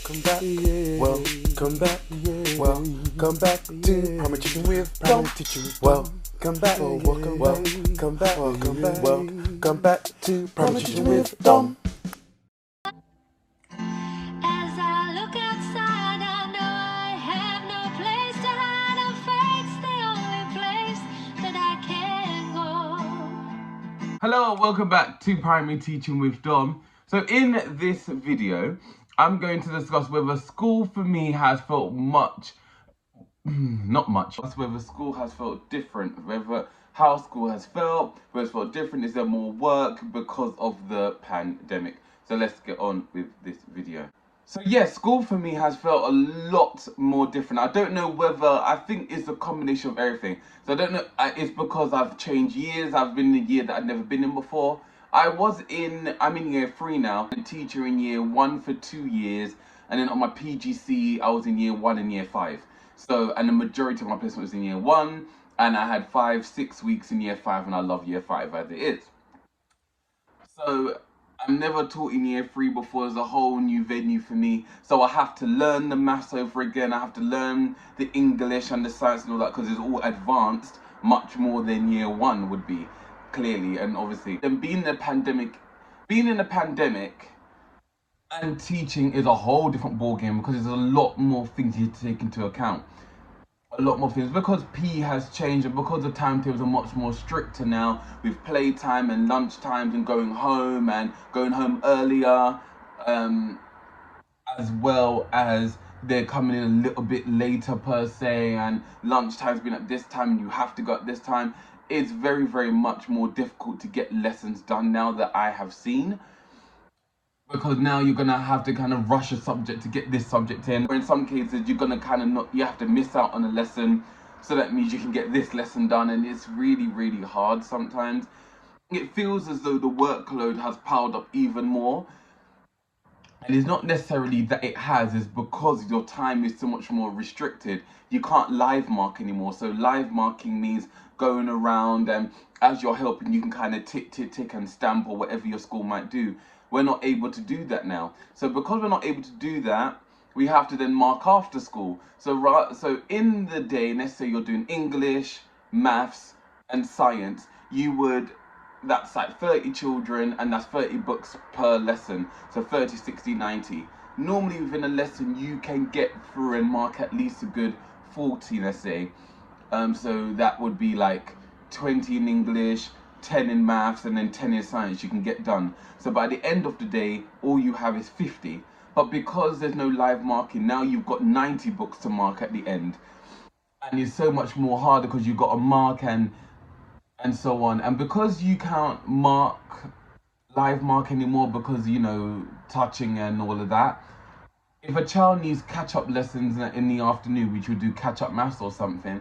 Welcome back, welcome back, welcome back to Primary Teaching with Dom. Welcome back, welcome back, welcome back to Primary Teaching with Dom. As I look outside, I know I have no place to hide. I'm afraid it's the only place that I can go. Hello, welcome back to Primary Teaching with Dom. So in this video, I'm going to discuss whether school for me has felt whether school has felt different, how school has felt, whether it's felt different, is there more work because of the pandemic? So let's get on with this video. So yes, school for me has felt a lot more different. I don't know whether, I think it's a combination of everything. So I don't know, it's because I've changed years. I've been in a year that I've never been in before. I'm in year 3 now, a teacher in year 1 for 2 years, and then on my PGC, I was in year 1 and year 5. So, and the majority of my placement was in year 1, and I had 5-6 weeks in year 5, and I love year 5 as it is. So, I've never taught in year 3 before. It's a whole new venue for me. So I have to learn the maths over again. I have to learn the English and the science and all that, because it's all advanced much more than year 1 would be, clearly. And obviously, then being in a pandemic and teaching is a whole different ballgame, because there's a lot more things you take into account. A lot more things, because PE has changed, and because the timetables are much more stricter now, with playtime and lunch times and going home earlier, as well as they're coming in a little bit later per se, and lunch time's been at this time and you have to go at this time. It's very, very much more difficult to get lessons done now that I have seen, because now you're gonna have to kind of rush a subject to get this subject in, or in some cases you're gonna you have to miss out on a lesson, so that means you can get this lesson done, and it's really, really hard sometimes. It feels as though the workload has piled up even more, and it's not necessarily that it has, it's because your time is so much more restricted. You can't live mark anymore. So live marking means going around, and as you're helping, you can kind of tick and stamp, or whatever your school might do. We're not able to do that now. So because we're not able to do that, we have to then mark after school. So in the day, let's say you're doing English, maths, and science, that's like 30 children, and that's 30 books per lesson. So 30, 60, 90. Normally within a lesson, you can get through and mark at least a good 40, let's say. So that would be like 20 in English, 10 in maths, and then 10 in science you can get done. So by the end of the day, all you have is 50. But because there's no live marking, now you've got 90 books to mark at the end. And it's so much more harder, because you've got to mark and so on. And because you can't live mark anymore, because, touching and all of that, if a child needs catch-up lessons in the afternoon, which would do catch-up maths or something,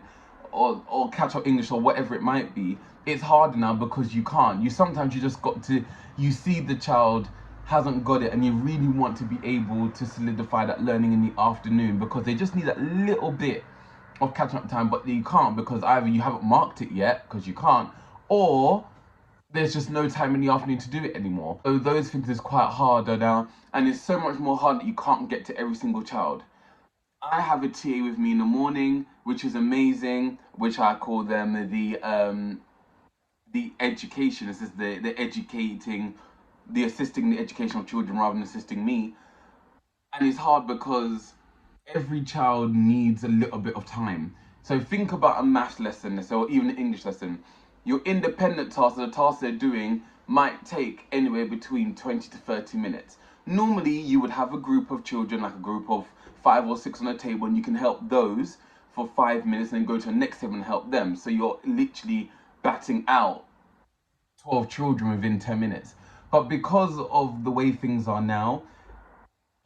or catch-up English or whatever it might be, it's harder now, because you can't. Sometimes you just got to, you see the child hasn't got it, and you really want to be able to solidify that learning in the afternoon, because they just need that little bit of catching up time, but you can't, because either you haven't marked it yet, because you can't, or there's just no time in the afternoon to do it anymore. So those things is quite harder now, and it's so much more hard that you can't get to every single child. I have a TA with me in the morning, which is amazing, which I call them the education. This is the assisting the education of children rather than assisting me. And it's hard because every child needs a little bit of time. So think about a maths lesson, or even an English lesson. Your independent tasks, the tasks they're doing, might take anywhere between 20 to 30 minutes. Normally, you would have a group of children, like a group of 5 or 6 on a table, and you can help those for 5 minutes and then go to the next table and help them. So you're literally batting out 12 children within 10 minutes. But because of the way things are now,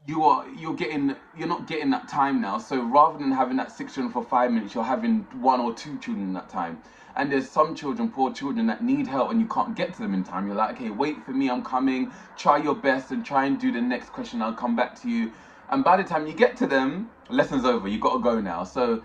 you're not getting that time now. So rather than having that 6 children for 5 minutes, you're having 1 or 2 children in that time. And there's some children, poor children, that need help and you can't get to them in time. You're like, okay, wait for me, I'm coming. Try your best and try and do the next question. I'll come back to you. And by the time you get to them, lesson's over. You got to go now. So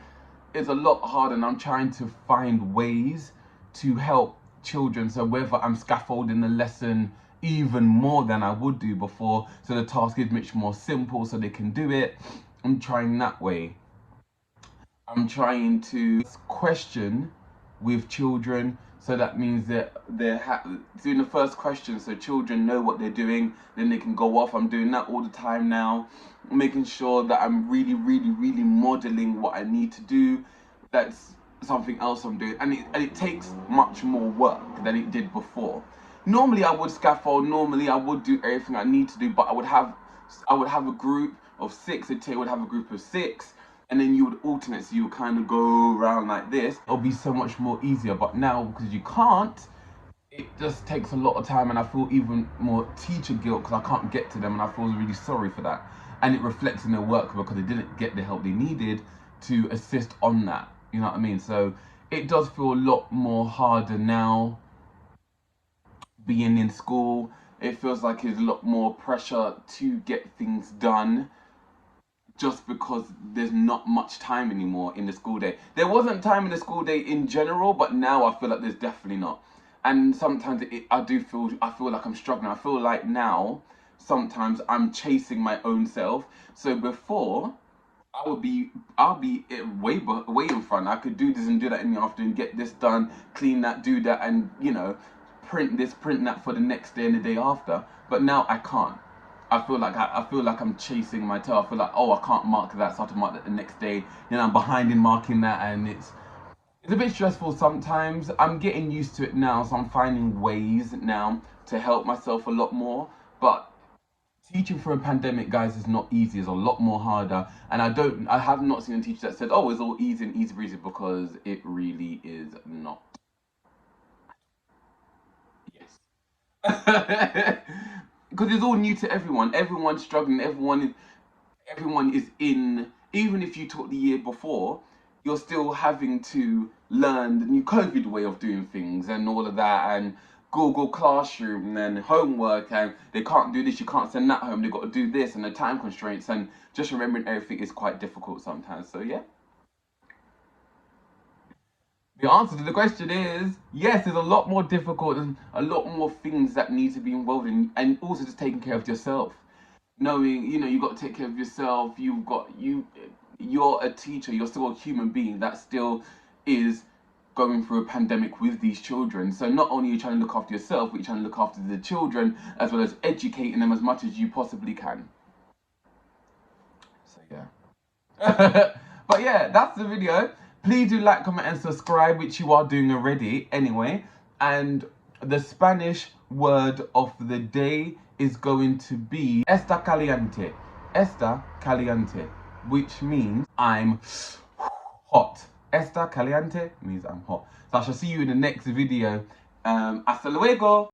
it's a lot harder, and I'm trying to find ways to help children. So whether I'm scaffolding the lesson even more than I would do before, so the task is much more simple so they can do it. I'm trying that way. I'm trying to question with children, so that means that they're doing the first question so children know what they're doing, then they can go off. I'm doing that all the time now, making sure that I'm really, really, really modeling what I need to do. That's something else I'm doing, and it takes much more work than it did before. Normally I would scaffold, normally I would do everything I need to do, but I would have a group of six. It would have a group of six, and then you would alternate, so you would kind of go around like this. It'll be so much more easier, but now because you can't, it just takes a lot of time, and I feel even more teacher guilt because I can't get to them, and I feel really sorry for that, and it reflects in their work because they didn't get the help they needed to assist on that, you know what I mean? So it does feel a lot more harder now being in school. It feels like there's a lot more pressure to get things done, just because there's not much time anymore in the school day. There wasn't time in the school day in general, but now I feel like there's definitely not. And sometimes I feel like I'm struggling. I feel like now sometimes I'm chasing my own self. So before, I'll be way in front. I could do this and do that in the afternoon, get this done, clean that, do that, and print this, print that for the next day and the day after. But now I can't. I feel like I'm chasing my tail. I feel like, oh, I can't mark that, so I have to mark that the next day. I'm behind in marking that, and it's a bit stressful sometimes. I'm getting used to it now, so I'm finding ways now to help myself a lot more. But teaching for a pandemic, guys, is not easy. It's a lot more harder, and I have not seen a teacher that said, "Oh, it's all easy and easy breezy," because it really is not. Yes, because it's all new to everyone. Everyone's struggling. Everyone is in. Even if you taught the year before, you're still having to learn the new COVID way of doing things and all of that, and Google Classroom and homework, and they can't do this, you can't send that home, they've got to do this, and the time constraints, and just remembering everything is quite difficult sometimes. So yeah, the answer to the question is yes. There's a lot more difficult and a lot more things that need to be involved in, and also just taking care of yourself. Knowing, you got to take care of yourself. You're a teacher. You're still a human being that still is going through a pandemic with these children. So not only are you trying to look after yourself, but you're trying to look after the children as well as educating them as much as you possibly can. So yeah. But yeah, that's the video. Please do like, comment, and subscribe, which you are doing already anyway. And the Spanish word of the day is going to be está caliente. Está caliente, which means I'm hot. Está caliente means I'm hot. So I shall see you in the next video. Hasta luego.